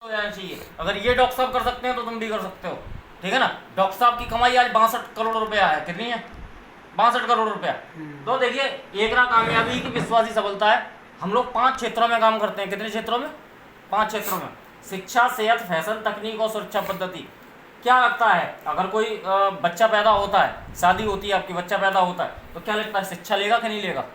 हो जाना चाहिए। अगर ये डॉक्टर साहब कर सकते हैं तो तुम भी कर सकते हो, ठीक है ना। डॉक्टर साहब की कमाई आज 62 करोड़ रुपया है। कितनी है? 62 करोड़ रुपया। तो देखिए, एक ना कामयाबी की विश्वासी सफलता है। हम लोग 5 क्षेत्रों में काम करते हैं। कितने क्षेत्रों में? 5 क्षेत्रों में। शिक्षा, सेहत, फैशन, तकनीक और सुरक्षा पद्धति। क्या लगता है, अगर कोई बच्चा पैदा होता है, शादी होती है आपकी, बच्चा पैदा होता है, तो क्या लगता है, शिक्षा लेगा कि नहीं लेगा?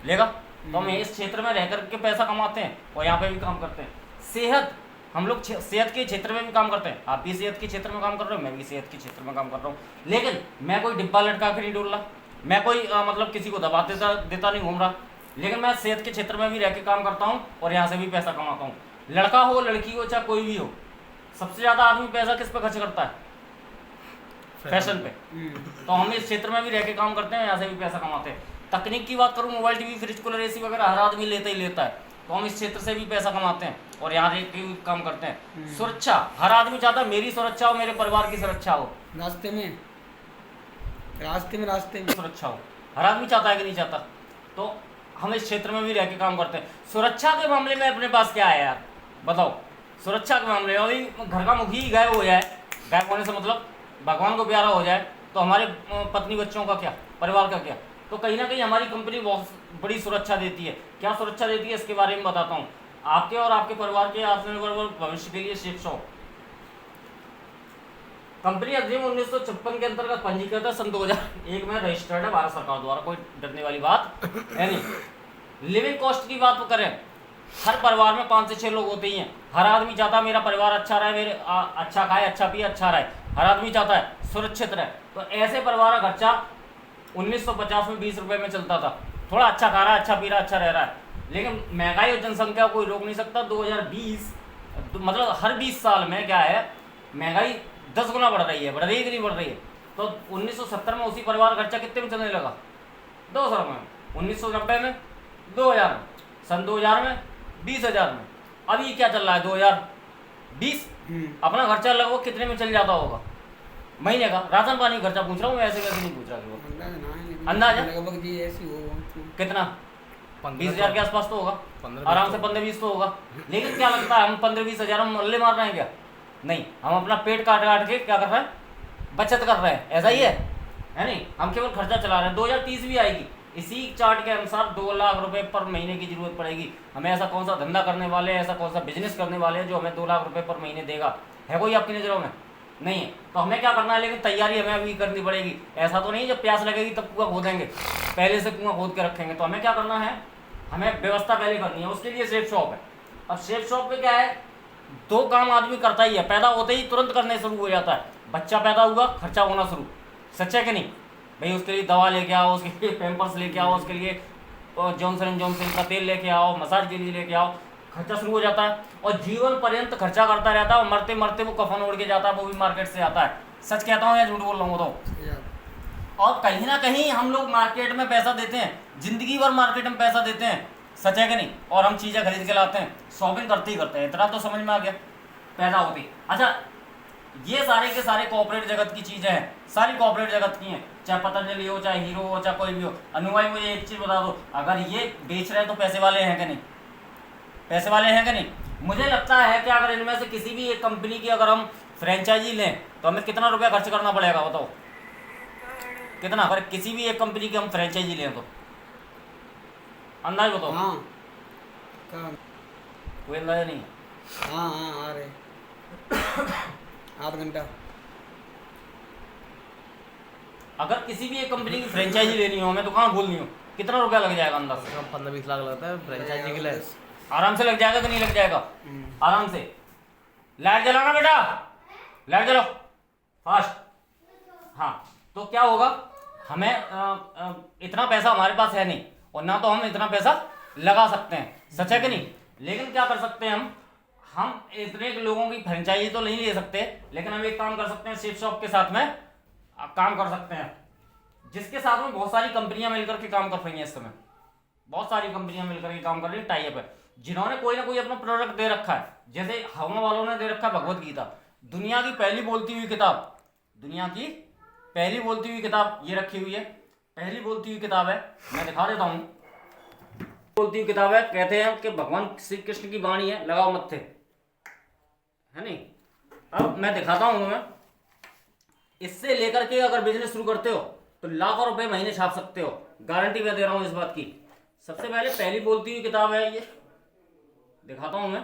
लेगा। तो हम इस क्षेत्र में रह करके पैसा कमाते हैं और यहाँ पे भी काम करते हैं। सेहत, हम लोग सेहत के क्षेत्र में भी काम करते हैं। आप भी सेहत के क्षेत्र में काम कर रहे हो, मैं भी सेहत के क्षेत्र में काम कर रहा हूँ। लेकिन मैं कोई डिब्बा लटका के नहीं डोल रहा, मैं कोई मतलब किसी को दबा देता नहीं घूम रहा। लेकिन मैं सेहत के क्षेत्र में भी रह के काम करता हूँ और यहाँ से भी पैसा कमाता हूँ। लड़का हो, लड़की हो, चाहे कोई भी हो, सबसे ज़्यादा आदमी पैसा किस पे खर्च करता है? फैशन पे। तो हम इस क्षेत्र में भी रह के काम करते हैं, यहाँ से भी पैसा कमाते हैं। तकनीक की बात करूँ, mobile, TV, fridge, cooler, AC वगैरह हर आदमी लेता ही लेता है, तो हम इस क्षेत्र से भी पैसा कमाते हैं और यहाँ रह के भी काम करते हैं। सुरक्षा, हर आदमी चाहता है मेरी सुरक्षा हो, मेरे परिवार की सुरक्षा हो। रास्ते में सुरक्षा हो, हर आदमी चाहता है कि नहीं चाहता? तो हम इस क्षेत्र में भी रह के काम करते हैं। सुरक्षा के मामले में अपने पास क्या है यार, बताओ? सुरक्षा के मामले में अभी घर का मुखी गायब हो जाए, गायब होने से मतलब भगवान को प्यारा हो जाए, तो हमारे पत्नी बच्चों का क्या, परिवार का क्या? तो कहीं ना कहीं हमारी कंपनी बहुत बड़ी सुरक्षा देती है। क्या सुरक्षा देती है, इसके बारे में बताता हूँ। आपके और आपके परिवार के आत्मनिर्भर भविष्य के लिए सेफ शॉप कंपनी अधिनियम 1956 के अंतर्गत पंजीकृत है, सन 2001 में रजिस्टर्ड है भारत सरकार द्वारा। कोई डरने वाली बात है नहीं। लिविंग कॉस्ट की बात करें, हर परिवार में 5 से 6 लोग होते ही हैं। हर आदमी चाहता है मेरा परिवार अच्छा रहे, मेरे अच्छा खाए, अच्छा पिए, अच्छा रहे। हर आदमी चाहता है सुरक्षित रहे। तो ऐसे परिवार का खर्चा 1950 में 20 रुपए में चलता था। थोड़ा अच्छा खा रहा है, अच्छा पी रहा है, अच्छा रह रहा है। लेकिन महंगाई और जनसंख्या को कोई रोक नहीं सकता। 2020 मतलब हर 20 साल में क्या है, महंगाई 10 गुना बढ़ रही है। बढ़ रही है कि नहीं बढ़ रही है? तो 1970 में उसी परिवार खर्चा कितने में चलने लगा? 200 रुपये में। 1990 में 2000 में, सन 2000 में 20,000 में। अब ये क्या चल रहा है 2020? अपना खर्चा लगभग कितने में चल जाता होगा महीने का? राशन पानी खर्चा पूछ रहा हूँ, ऐसे वैसे नहीं पूछ रहा। अंदाजा कितना? 20,000 के आसपास तो होगा, आराम से 15-20 तो होगा। लेकिन क्या लगता है, हम 15-20 हजार हम मल्ले मार रहे हैं क्या? नहीं, हम अपना पेट काट काट के क्या कर रहे हैं, बचत कर रहे हैं। ऐसा ही है नहीं? हम केवल खर्चा चला रहे हैं। 2030 भी आएगी, इसी चार्ट के अनुसार 2 लाख रुपए पर महीने की जरूरत पड़ेगी हमें। ऐसा कौन सा धंधा करने वाले, ऐसा कौन सा बिजनेस करने वाले हैं जो हमें 2 लाख रुपए पर महीने देगा? है कोई आपकी नजरों में? नहीं है। तो हमें क्या करना है, लेकिन तैयारी हमें अभी करनी पड़ेगी। ऐसा तो नहीं जब प्यास लगेगी तब कुआं खोदेंगे, पहले से कुआं खोद के रखेंगे। तो हमें क्या करना है, हमें व्यवस्था पहले करनी है। उसके लिए सेफ शॉप है। अब सेफ शॉप पे क्या है, 2 काम आदमी करता ही है। पैदा होते ही तुरंत करने शुरू हो जाता है। बच्चा पैदा हुआ, खर्चा होना शुरू। सच है कि नहीं भाई? उसके लिए दवा लेके आओ, उसके लिए पैम्पर्स लेके आओ, उसके लिए जॉनसन एंड जॉनसन का तेल लेके आओ, मसाज के लिए लेके आओ, खर्चा शुरू हो जाता है। और जीवन पर्यंत खर्चा करता रहता है और मरते मरते वो कफन ओढ़ के जाता है, वो भी मार्केट से आता है। सच कहता हूँ या झूठ बोल रहा हूँ तो? और कहीं ना कहीं हम लोग मार्केट में पैसा देते हैं, जिंदगी भर मार्केट में पैसा देते हैं। सच है कि नहीं? और हम चीज़ें खरीद के लाते हैं, शॉपिंग करते ही करते हैं। इतना तो समझ में आ गया पैदा होती। अच्छा, ये सारे के सारे कॉर्पोरेट जगत की चीज़ें हैं, सारी कॉर्पोरेट जगत की हैं। चाहे पतंजलि हो, चाहे हीरो हो, चाहे कोई भी हो। अनु भाई मुझे एक चीज़ बता दो, अगर ये बेच रहे हैं तो पैसे वाले हैं कि नहीं? पैसे वाले हैं कि नहीं? मुझे लगता है कि अगर इनमें से किसी भी एक कंपनी की अगर हम फ्रेंचाइजी लें तो हमें कितना रुपया खर्च करना पड़ेगा, बताओ कितना? अगर किसी भी एक कंपनी की हम फ्रेंचाइजी लें तो अंदाज बताओ। हाँ, कोई अंदाजा नहीं है? हाँ, आ रहे आधा घंटा। अगर किसी भी एक कंपनी की फ्रेंचाइजी लेनी हो, हमें दुकान खोलनी हो, कितना रुपया लग जाएगा अंदाज से? 15-20 लाख लगता है फ्रेंचाइजी के लिए। आराम से लग जाएगा कि नहीं लग जाएगा? आराम से। लाइट जलाना बेटा, लाइट जलाओ फास्ट। हाँ, तो क्या होगा, हमें इतना पैसा हमारे पास है नहीं और ना तो हम इतना पैसा लगा सकते हैं। सच है कि नहीं? लेकिन क्या कर सकते हैं हम इतने लोगों की फ्रेंचाइजी तो नहीं ले सकते, लेकिन हम एक काम कर सकते हैं, सेफ शॉप के साथ में काम कर सकते हैं, जिसके साथ में बहुत सारी कंपनियां मिलकर के काम कर रही हैं इस समय। बहुत सारी कंपनियां मिलकर के काम कर रही हैं, टाई अप है, जिन्होंने कोई ना कोई अपना प्रोडक्ट दे रखा है। जैसे हवा वालों ने दे रखा है भगवत गीता, दुनिया की पहली बोलती हुई किताब। दुनिया की पहली बोलती हुई किताब ये रखी हुई है, पहली बोलती हुई किताब है। मैं दिखा देता हूँ, बोलती हुई किताब है। कहते हैं कि भगवान श्री कृष्ण की वाणी है, लगाओ मत्थे। है नहीं। अब मैं दिखाता हूँ तुम्हें, इससे लेकर के अगर बिजनेस शुरू करते हो तो लाखों रुपए महीने छाप सकते हो, गारंटी मैं दे रहा हूँ इस बात की। सबसे पहले पहली बोलती हुई किताब है ये, दिखाता हूँ मैं।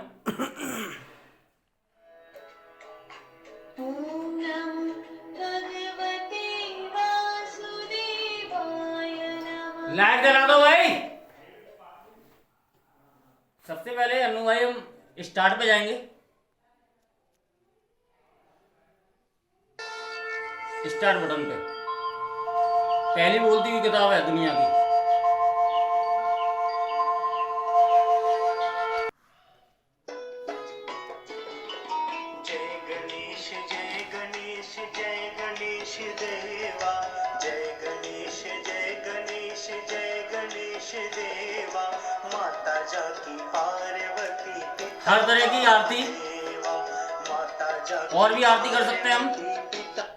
लाइट जला दो भाई। सबसे पहले अन्नू भाई हम स्टार्ट पे जाएंगे, स्टार्ट बटन पे। पहली बोलती हुई किताब है दुनिया की। जय गणेश जय गणेश जय गणेश देवा, जय गणेश जय गणेश जय गणेश देवा, माता जाकी पार्वती पिता हर तरह की आरती देवा, माता जाकी और भी आरती कर सकते हैं हम। पिता।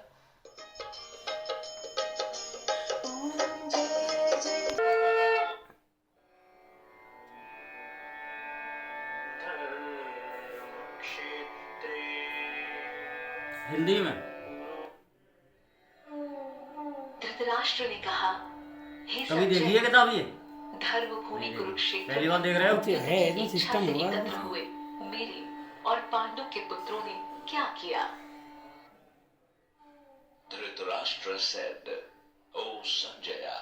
हिंदी में धृतराष्ट्र ने कहा, हे कभी संजय, देखी है किताब ये? धर्म भूमि कुरुक्षेत्र पहली बार देख रहे हो? कुछ है तो इच्छा सिस्टम से हुआ है। एकत्र हुए मेरे और पांडु के पुत्रों ने क्या किया? Dhritarashtra said, O Sanjaya,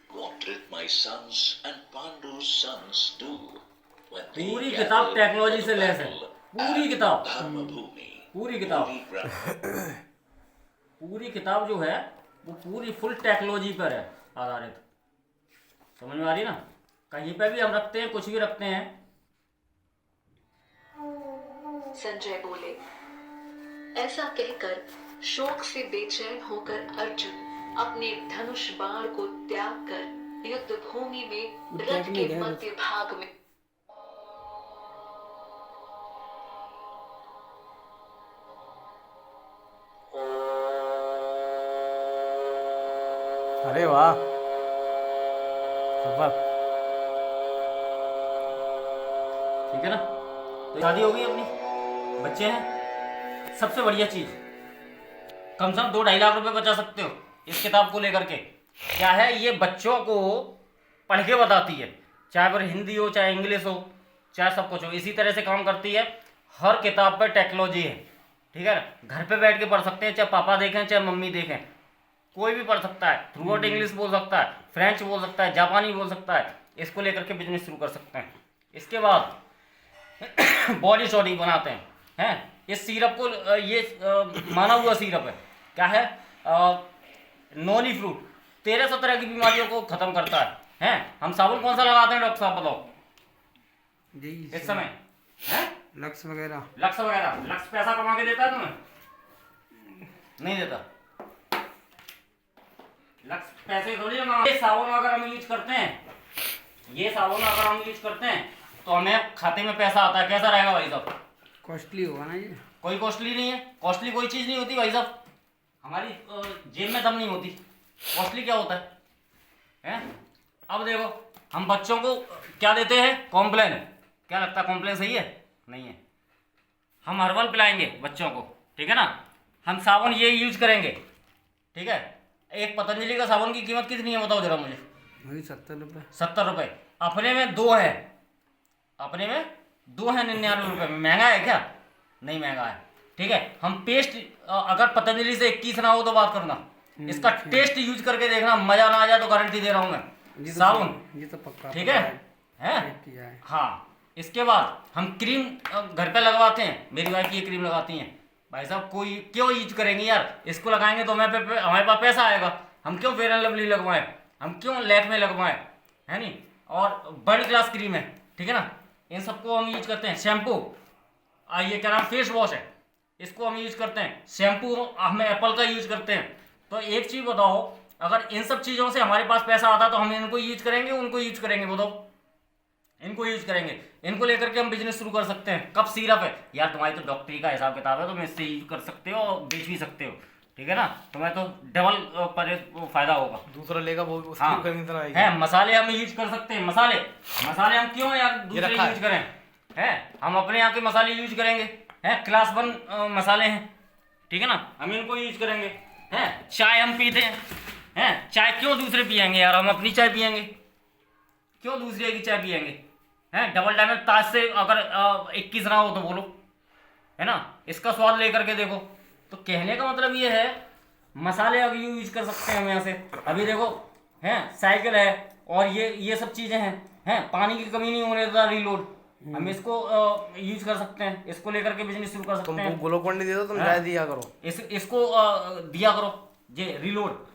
what did my sons and Pandu's sons do when they पूरी किताब gathered टेक्नोलॉजी for से the लैस है। battle पूरी at किताब। Dharmabhumi, पूरी किताब, Puri ground? पूरी किताब जो है वो पूरी फुल टेक्नोलॉजी पर है आधारित। समझ में आ रही ना? कहीं पे भी हम रखते हैं, कुछ भी रखते हैं। संजय बोले, ऐसा कहकर शोक से बेचैन होकर अर्जुन अपने धनुष बाण को त्याग कर युद्ध भूमि में त्याग रथ नहीं के गया। मध्य भाग में अरे वाह सुपर। ठीक है ना? तो शादी हो गई अपनी, बच्चे हैं, सबसे बढ़िया चीज, कम से कम 2-2.5 लाख रुपए बचा सकते हो इस किताब को लेकर के। क्या है ये? बच्चों को पढ़ के बताती है, चाहे फिर हिंदी हो, चाहे इंग्लिश हो, चाहे सब कुछ हो, इसी तरह से काम करती है। हर किताब पर टेक्नोलॉजी है, ठीक है ना? घर पे बैठ के पढ़ सकते हैं, चाहे पापा देखें चाहे मम्मी देखें, कोई भी पढ़ सकता है। थ्रू आउट इंग्लिश बोल सकता है, फ्रेंच बोल सकता है, जापानी बोल सकता है। इसको लेकर के बिजनेस शुरू कर सकते हैं। इसके बाद बॉडी शॉडी बनाते हैं। इस सिरप को ये माना हुआ सिरप है। क्या है? नोनी फ्रूट 1300 तरह की बीमारियों को खत्म करता है। हम साबुन कौन सा लगाते हैं डॉक्टर साहब, बताओ जी इस समय? हैं? लक्स वगैरह। लक्स वगैरह। लक्स पैसा कमा के देता है तुम्हें? नहीं देता। लक्स पैसे थोड़ी ना। ये साबुन अगर हम यूज करते हैं, ये साबुन अगर हम यूज करते हैं तो हमें खाते में पैसा आता है। कैसा रहेगा भाई साहब? कॉस्टली होगा ना ये? कोई कॉस्टली नहीं है। कॉस्टली कोई चीज नहीं होती भाई साहब। हमारी जेब में दम नहीं होती। कॉस्टली क्या होता है? अब देखो, हम बच्चों को क्या देते हैं? कॉम्प्लेन। क्या लगता है कॉम्प्लेन सही है? नहीं है। हम हर्बल पिलाएंगे बच्चों को, ठीक है ना? हम साबुन ये यूज करेंगे, ठीक है? एक पतंजलि का साबुन की कीमत कितनी है बताओ जरा मुझे? वही 70 रुपये। 70 रुपये। अपने में 2 है, अपने में 2 है 99 रुपये में। महंगा है क्या? नहीं महंगा है, ठीक है? हम पेस्ट अगर पतंजलि से 21 ना हो तो बात करना, इसका टेस्ट यूज करके देखना, मजा ना आ जाए तो गारंटी दे रहा हूं मैं। साबुन, ये तो पक्का ठीक है? चेक किया है। हाँ। इसके बाद हम क्रीम घर पे लगवाते हैं। मेरी वाइफ ये क्रीम लगाती हैं। भाई साहब कोई क्यों यूज करेंगे यार? इसको लगाएंगे तो हमारे पास पैसा आएगा। हम क्यों फेयर एंड लवली लगवाएं? हम क्यों लैक्मे लगवाएं? है नहीं? और बर्ड क्लास क्रीम है, ठीक है ना? इन सबको हम यूज करते हैं। शैम्पू, ये क्या नाम, फेस वॉश है, इसको हम यूज करते हैं। शैम्पू हम एप्पल का यूज करते हैं। तो एक चीज बताओ, अगर इन सब चीजों से हमारे पास पैसा आता तो हम इनको यूज करेंगे उनको यूज करेंगे? बताओ। इनको यूज करेंगे। इनको लेकर के हम बिजनेस शुरू कर सकते हैं। कप सिरप है यार, तुम्हारी तो डॉक्टरी का हिसाब किताब है, तुम इससे यूज कर सकते हो और बेच भी सकते हो, ठीक है ना? तुम्हें तो डबल पर फायदा होगा। दूसरा लेगा वो उसकी हाँ, खरीद आएगी। है। मसाले हम यूज कर सकते हैं। मसाले हम क्यों यार दूसरे रखा है। यूज करें? हैं? हम अपने यहाँ के मसाले यूज करेंगे, है क्लास 1 मसाले हैं, ठीक है ना, हम इनको यूज करेंगे। हैं चाय हम पीते हैं चाय क्यों दूसरे पियेंगे यार, हम अपनी चाय पियेंगे, क्यों दूसरे की चाय पियेंगे? हैं डबल डायमंड ताज से अगर 21 ना हो तो बोलो, है ना, इसका स्वाद लेकर के देखो। तो कहने का मतलब ये है मसाले अब यूज कर सकते हैं हम यहाँ से। अभी देखो हैं साइकिल है और ये सब चीजें हैं पानी की कमी नहीं होने देता रीलोड, हम इसको यूज कर सकते हैं, इसको लेकर के बिजनेस शुरू कर सकते तुमको हैं। ग्लूकोन डी दे दो, तुम चाय दिया करो। इसको दिया करो ये रीलोड,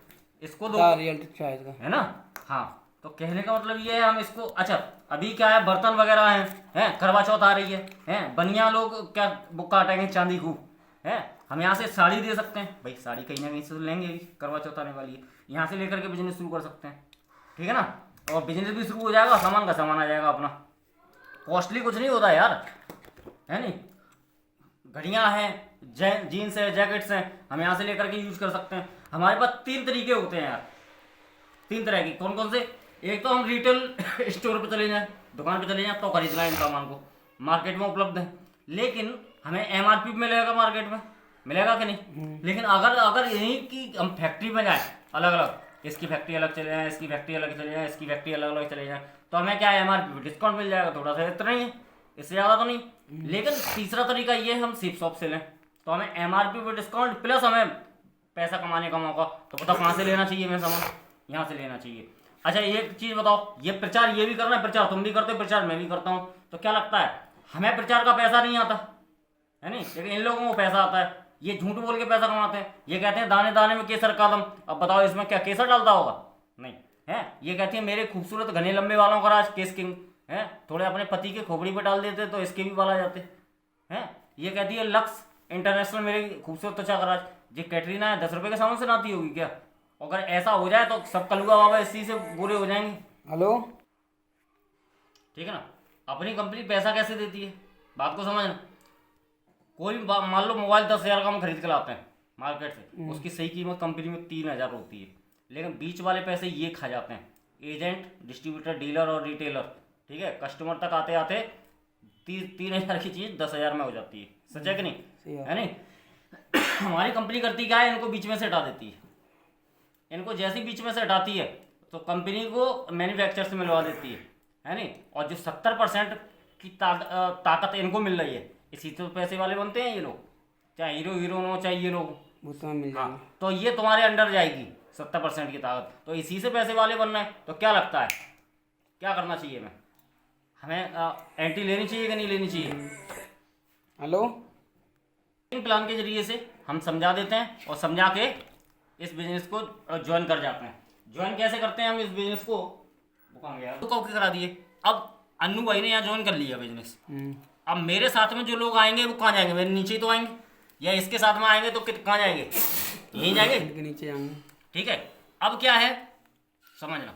इसको दो, रियलिटी चाय का है ना। हाँ तो कहने का मतलब ये है हम इसको, अच्छा अभी क्या है बर्तन वगैरह हैं करवा चौथ आ रही है बनिया लोग क्या वो काटेंगे चांदी खूब, है हम यहाँ से साड़ी दे सकते हैं भाई, साड़ी कहीं ना कहीं से लेंगे भी, करवा चौथ आने वाली है, यहाँ से लेकर के बिजनेस शुरू कर सकते हैं, ठीक है ना। और बिजनेस भी शुरू हो जाएगा, सामान का सामान आ जाएगा अपना, कॉस्टली कुछ नहीं होता यार, है नहीं। घड़ियाँ हैं, जीन्स है, जैकेट्स हैं, हम यहाँ से लेकर के यूज कर सकते हैं। हमारे पास 3 तरीके होते हैं यार, 3 तरह की। कौन कौन से? एक तो हम रिटेल स्टोर पे चले जाएं, दुकान पे चले जाएं तो खरीद लाएं सामान को, मार्केट में उपलब्ध है, लेकिन हमें MRP मिलेगा, मार्केट में मिलेगा कि नहीं। लेकिन अगर यहीं की हम फैक्ट्री में जाए अलग अलग, इसकी फैक्ट्री अलग चले जाए, इसकी फैक्ट्री अलग चले जाए, इसकी फैक्ट्री अलग अलग चले जाए, तो हमें क्या है MRP पे डिस्काउंट मिल जाएगा, थोड़ा सा इतना ही है, इससे ज़्यादा तो नहीं। लेकिन तीसरा तरीका ये हम सिप शॉप से लें तो हमें MRP पे डिस्काउंट प्लस हमें पैसा कमाने का मौका। तो बताओ कहाँ से लेना चाहिए हमें सामान? यहाँ से लेना चाहिए। अच्छा एक चीज़ बताओ, ये प्रचार ये भी करना है, प्रचार तुम भी करते हो, प्रचार मैं भी करता हूँ, तो क्या लगता है हमें प्रचार का पैसा नहीं आता है नहीं, लेकिन इन लोगों को पैसा आता है, ये झूठ बोल के पैसा कमाते हैं। ये कहते हैं दाने दाने में केसर कदम, अब बताओ इसमें क्या केसर डालता होगा? नहीं है। ये कहती है मेरे खूबसूरत घने लंबे वालों का राज केस किंग है, थोड़े अपने पति के खोपड़ी पे डाल देते तो इसके भी बाल आ जाते हैं। ये कहती है लक्स इंटरनेशनल मेरी खूबसूरत त्वचा का राज। ये कैटरीना है 10 रुपए के सामान से नहाती होगी क्या? अगर ऐसा हो जाए तो सब कलुआ बाबा इसी से बुरे हो जाएंगे। हेलो, ठीक है ना। अपनी कंपनी पैसा कैसे देती है, बात को समझना। कोई मान लो मोबाइल 10,000 का हम खरीद के लाते हैं मार्केट से, उसकी सही कीमत कंपनी में 3,000 होती है, लेकिन बीच वाले पैसे ये खा जाते हैं, एजेंट, डिस्ट्रीब्यूटर, डीलर और रिटेलर, ठीक है। कस्टमर तक आते आते 3,000 की चीज़ 10,000 में हो जाती है। सच है कि नहीं? है नहीं। हमारी कंपनी करती क्या है, इनको बीच में से हटा देती है। इनको जैसे बीच में से हटाती है तो कंपनी को मैन्युफैक्चर से मिलवा देती है नहीं। और जो 70% की ताकत इनको मिल रही है, इसी तो पैसे वाले बनते हैं ये लोग, चाहे हीरो हीरोइन हो चाहे ये लोग, वो तो मिल जाएगी। तो ये तुम्हारे अंडर जाएगी 70% की ताकत, तो इसी से पैसे वाले बनना है। तो क्या लगता है क्या करना चाहिए हमें एंट्री लेनी चाहिए कि नहीं लेनी चाहिए? हेलो, इन प्लान के जरिए से हम समझा देते हैं और समझा के इस बिजनेस को ज्वाइन कर जाते हैं। ज्वाइन कैसे करते हैं हम इस बिजनेस को? तो कब करा दिए। अब अन्नू भाई ने यहाँ ज्वाइन कर लिया बिजनेस, अब मेरे साथ में जो लोग आएंगे वो कहाँ जाएंगे? मेरे नीचे ही तो आएंगे, या इसके साथ में आएंगे तो कहाँ जाएंगे? यहीं जाएंगे, इनके नीचे जाएंगे। ठीक है। अब क्या है समझना,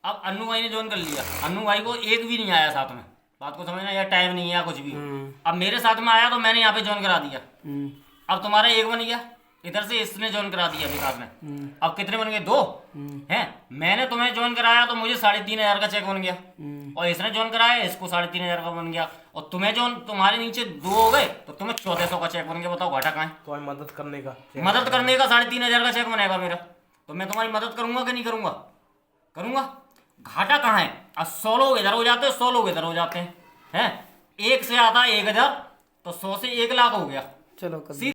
अब अन्नू भाई ने ज्वाइन कर लिया, अन्नू भाई को एक भी नहीं आया साथ में, बात को समझना, या टाइम नहीं है या कुछ भी। अब मेरे साथ में आया तो मैंने यहाँ पे ज्वाइन करा दिया, अब तुम्हारा एक बन गया, इधर से इसने ज्वाइन करा दिया अभी साथ में। अब कितने बन गए? 2 हैं। मैंने तुम्हें ज्वाइन कराया तो मुझे 3,500 का चेक बन गया, और इसने ज्वाइन कराया इसको 3,500 का बन गया, और तुम्हें जो तुम्हारे नीचे 2 हो गए तो तुम्हें 1,400 का चेक बन गया। बताओ घाटा कहाँ है? तुम्हारी मदद करने का, मदद करने का 3,500 का चेक बनेगा मेरा, तो मैं तुम्हारी मदद करूंगा कि नहीं करूंगा? करूंगा। घाटा कहाँ है? अब 100 लोग इधर हो जाते हैं, 100 लोग इधर हो जाते हैं। 1 से आता है 1,000, तो 100 से 1 लाख हो गया। चलो कर